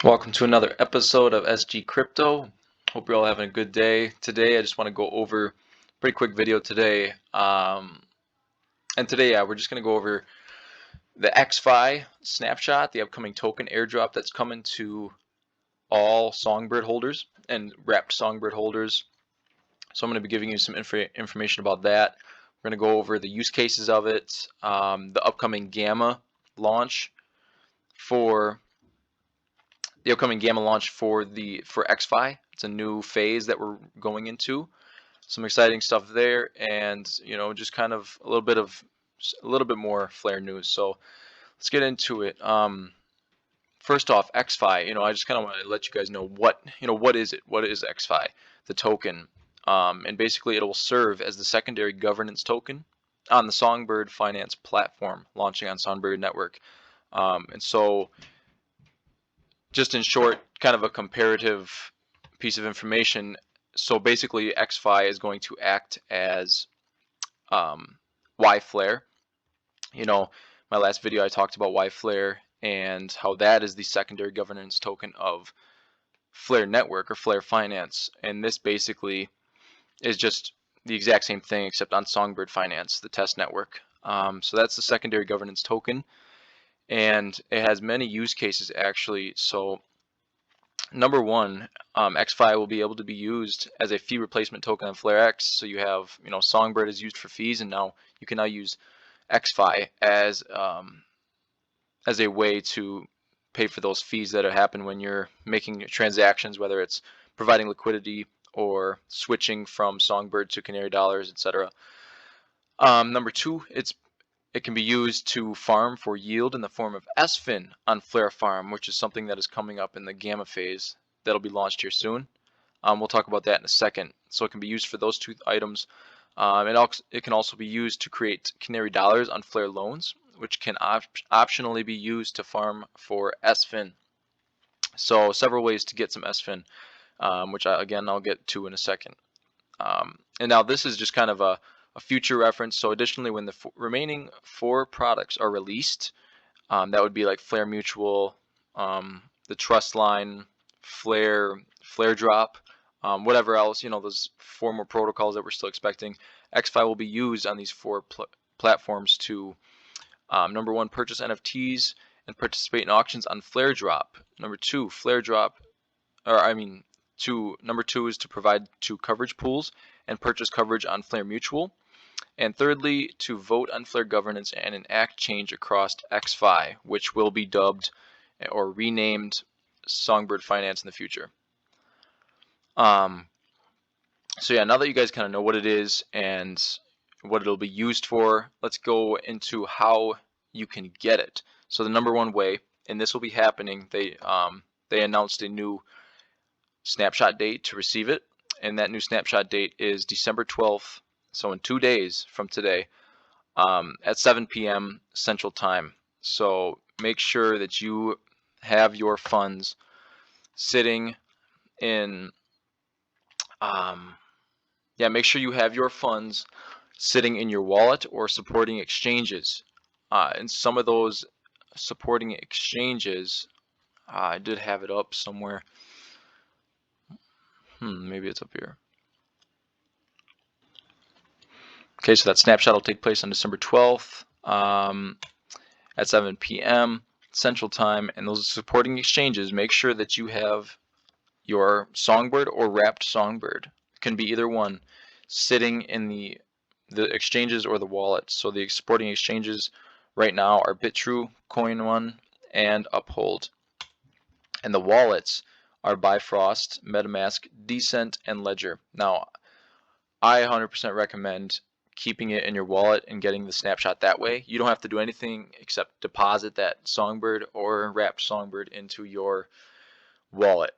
Welcome to another episode of SG Crypto. Hope you're all having a good day. Today I just want to go over a pretty quick video today. And today, we're just going to go over the EXFI snapshot, the upcoming token airdrop that's coming to all Songbird holders and wrapped Songbird holders. So I'm going to be giving you some information about that. We're going to go over the use cases of it, the upcoming Gamma launch for EXFI. It's a new phase that we're going into. Some exciting stuff there, and just kind of a little bit more Flare news. So let's get into it. First off, EXFI. I just kind of want to let you guys know what is it? What is EXFI? The token, and basically it will serve as the secondary governance token on the Songbird Finance platform, launching on Songbird Network. And so, just in short, kind of a comparative piece of information. So basically, EXFI is going to act as YFLR. My last video I talked about YFLR and how that is the secondary governance token of Flare Network or Flare Finance, and this basically is just the exact same thing except on Songbird Finance, the test network. So that's the secondary governance token, and it has many use cases actually. So number one, EXFI will be able to be used as a fee replacement token on FlareX. So you have, Songbird is used for fees, and now you can use EXFI as a way to pay for those fees that happen when you're making transactions, whether it's providing liquidity or switching from Songbird to Canary dollars, etc. Number two, it can be used to farm for yield in the form of SFIN on Flare Farm, which is something that is coming up in the Gamma phase that'll be launched here soon. We'll talk about that in a second. So it can be used for those two items. It can also be used to create Canary dollars on Flare loans, which can optionally be used to farm for SFIN. So several ways to get some SFIN, which I'll get to in a second. And now this is just kind of a future reference. So additionally, when the remaining 4 products are released, that would be like Flare Mutual, the Trust Line, Flare Drop, whatever else, those 4 more protocols that we're still expecting. EXFI will be used on these 4 platforms to number 1, purchase NFTs and participate in auctions on Flare Drop. Number 2, number 2 is to provide 2 coverage pools and purchase coverage on Flare Mutual. And thirdly, to vote on Flare governance and enact change across EXFI, which will be dubbed or renamed Songbird Finance in the future. So yeah, now that you guys kind of know what it is and what it'll be used for, let's go into how you can get it. So the number 1 way, and this will be happening, they announced a new snapshot date to receive it, and that new snapshot date is December 12th. So in 2 days from today, at 7 p.m. Central Time. So make sure that you have your funds sitting in, make sure you have your funds sitting in your wallet or supporting exchanges. And some of those supporting exchanges, I did have it up somewhere. Maybe it's up here. Okay, so that snapshot will take place on December 12th at 7 p.m. Central Time, and those supporting exchanges, make sure that you have your Songbird or wrapped Songbird, it can be either one, sitting in the exchanges or the wallet. So the supporting exchanges right now are BitTrue, CoinOne, and Uphold. And the wallets are Bifrost, MetaMask, Decent, and Ledger. Now, I 100% recommend keeping it in your wallet and getting the snapshot that way. You don't have to do anything except deposit that Songbird or wrapped Songbird into your wallet,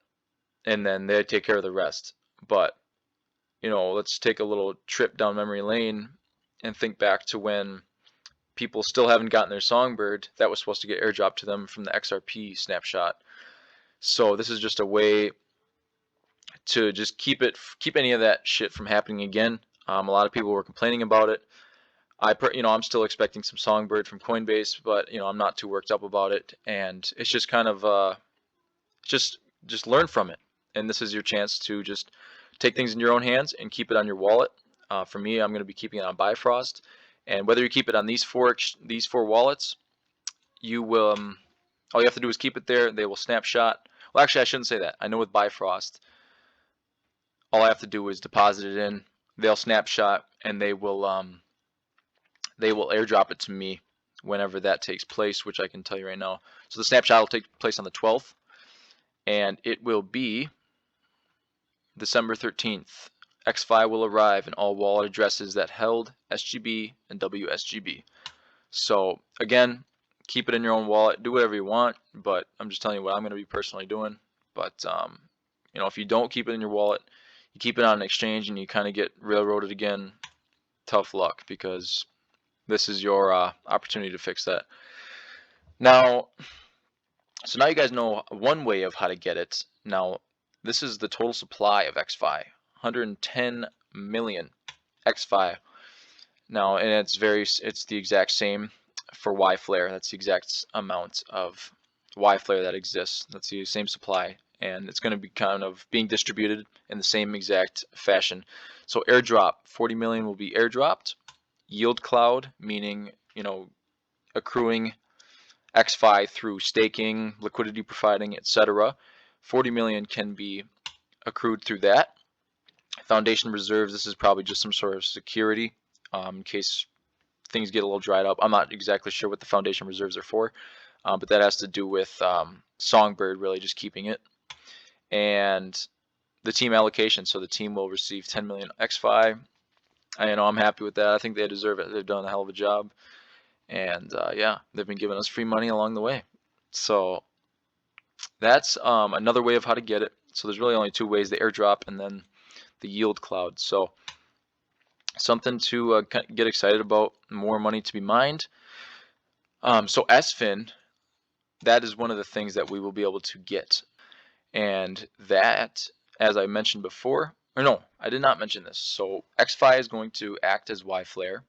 and then they take care of the rest. But let's take a little trip down memory lane and think back to when people still haven't gotten their Songbird that was supposed to get airdropped to them from the XRP snapshot. So this is just a way to just keep any of that shit from happening again. A lot of people were complaining about it. I'm still expecting some Songbird from Coinbase, but I'm not too worked up about it, and it's just kind of just learn from it. And this is your chance to just take things in your own hands and keep it on your wallet. For me, I'm going to be keeping it on Bifrost, and whether you keep it on these four wallets, you will. All you have to do is keep it there. They will snapshot. Well, actually, I shouldn't say that. I know with Bifrost, all I have to do is deposit it in. They'll snapshot, and they will airdrop it to me whenever that takes place, which I can tell you right now. So the snapshot will take place on the 12th, and it will be December 13th. EXFI will arrive in all wallet addresses that held SGB and WSGB. So again, keep it in your own wallet. Do whatever you want, but I'm just telling you what I'm going to be personally doing. But you know, if you don't keep it in your wallet, you keep it on an exchange and you kind of get railroaded again, tough luck, because this is your opportunity to fix that. Now, so now you guys know one way of how to get it. Now, this is the total supply of EXFI, 110 million EXFI. Now, and it's the exact same for YFLR. That's the exact amount of YFLR that exists. That's the same supply, and it's going to be kind of being distributed in the same exact fashion. So airdrop, 40 million will be airdropped. Yield cloud, meaning, you know, accruing EXFI through staking, liquidity providing, etc. 40 million can be accrued through that. Foundation reserves, this is probably just some sort of security in case things get a little dried up. I'm not exactly sure what the foundation reserves are for, but that has to do with Songbird really just keeping it. And the team allocation, so the team will receive 10 million EXFI. I'm happy with that. I think they deserve it. They've done a hell of a job. And yeah, they've been giving us free money along the way. So that's another way of how to get it. So there's really only two ways: the airdrop and then the yield cloud. So something to get excited about, more money to be mined. So SFIN, that is one of the things that we will be able to get. And that, as I mentioned before, or no, I did not mention this. So EXFI is going to act as YFLR,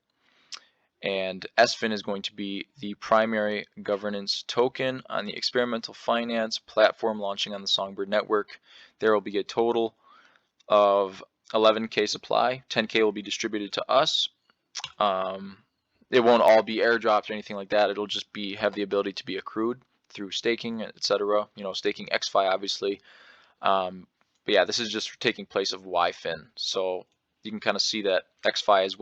and SFIN is going to be the primary governance token on the experimental finance platform launching on the Songbird network. There will be a total of 11K supply. 10K will be distributed to us. It won't all be airdropped or anything like that. It'll just have the ability to be accrued through staking, etc. You know, staking EXFI obviously. But yeah, this is just taking place of YFIN. So you can kind of see that EXFI is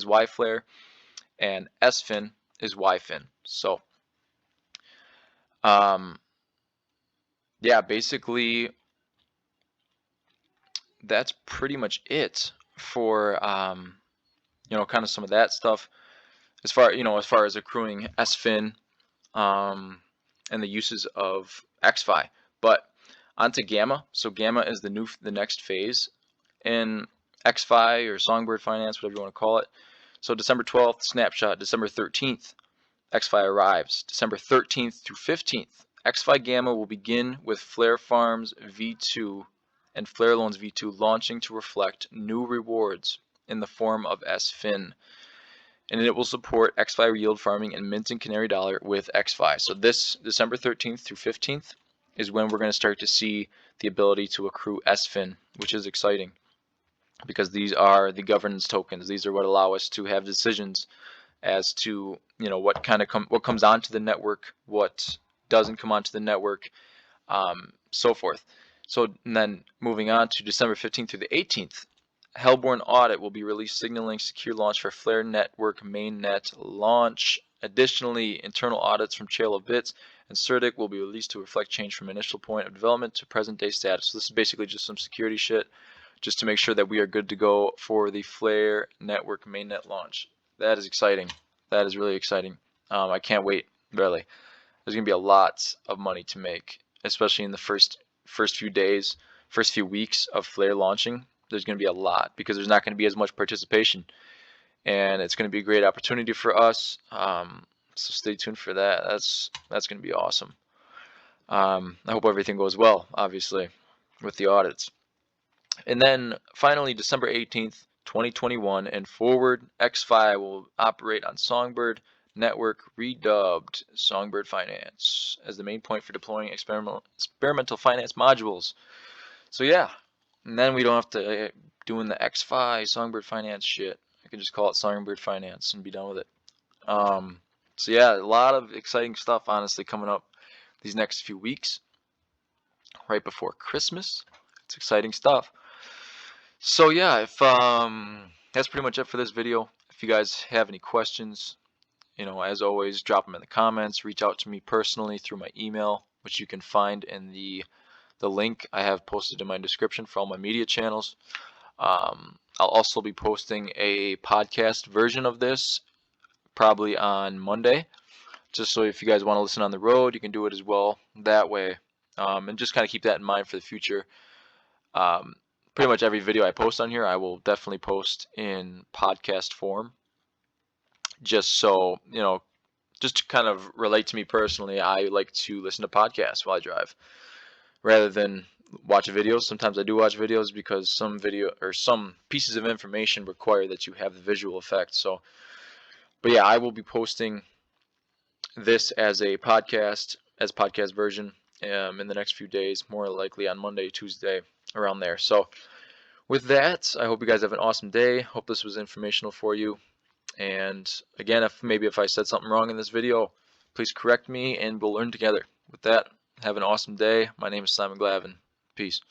YFLR and SFIN is YFIN. So yeah, basically that's pretty much it for you know, kind of some of that stuff as far as accruing SFIN and the uses of EXFI. But onto Gamma. So Gamma is the next phase in EXFI or Songbird Finance, whatever you want to call it. So December 12th, snapshot. December 13th, EXFI arrives. December 13th through 15th, EXFI Gamma will begin with Flare Farms V2 and FlareLoans V2 launching to reflect new rewards in the form of SFIN. And it will support EXFI yield farming and minting Canary Dollar with EXFI. So this December 13th through 15th is when we're going to start to see the ability to accrue SFIN, which is exciting because these are the governance tokens. These are what allow us to have decisions as to, you know, what comes onto the network, what doesn't come onto the network, so forth. So then moving on to December 15th through the 18th, Hellborn Audit will be released signaling secure launch for Flare Network mainnet launch. Additionally, internal audits from Trail of Bits and CertiK will be released to reflect change from initial point of development to present day status. So this is basically just some security shit just to make sure that we are good to go for the Flare Network mainnet launch. That is exciting. That is really exciting. I can't wait, really. There's going to be a lot of money to make, especially in the first few days, first few weeks of Flare launching. There's going to be a lot because there's not going to be as much participation, and it's going to be a great opportunity for us. So stay tuned for that. That's going to be awesome. I hope everything goes well, obviously, with the audits. And then finally, December 18th, 2021 and forward, EXFI will operate on Songbird network redubbed Songbird Finance as the main point for deploying experimental finance modules. So yeah, and then we don't have to doing the EXFI Songbird Finance shit. I can just call it Songbird Finance and be done with it. So yeah, a lot of exciting stuff honestly coming up these next few weeks right before Christmas. It's exciting stuff. So yeah, if that's pretty much it for this video. If you guys have any questions, as always, drop them in the comments. Reach out to me personally through my email, which you can find in the link I have posted in my description for all my media channels. I'll also be posting a podcast version of this probably on Monday, just so if you guys want to listen on the road, you can do it as well that way. And just kind of keep that in mind for the future. Pretty much every video I post on here, I will definitely post in podcast form, just so, just to kind of relate to me personally. I like to listen to podcasts while I drive rather than watch videos. Sometimes I do watch videos because some pieces of information require that you have the visual effect. So, but yeah, I will be posting this as a podcast version in the next few days, more likely on Monday, Tuesday, around there. So with that, I hope you guys have an awesome day. Hope this was informational for you. And again, if I said something wrong in this video, please correct me and we'll learn together. With that, have an awesome day. My name is Simon Glavin. Peace.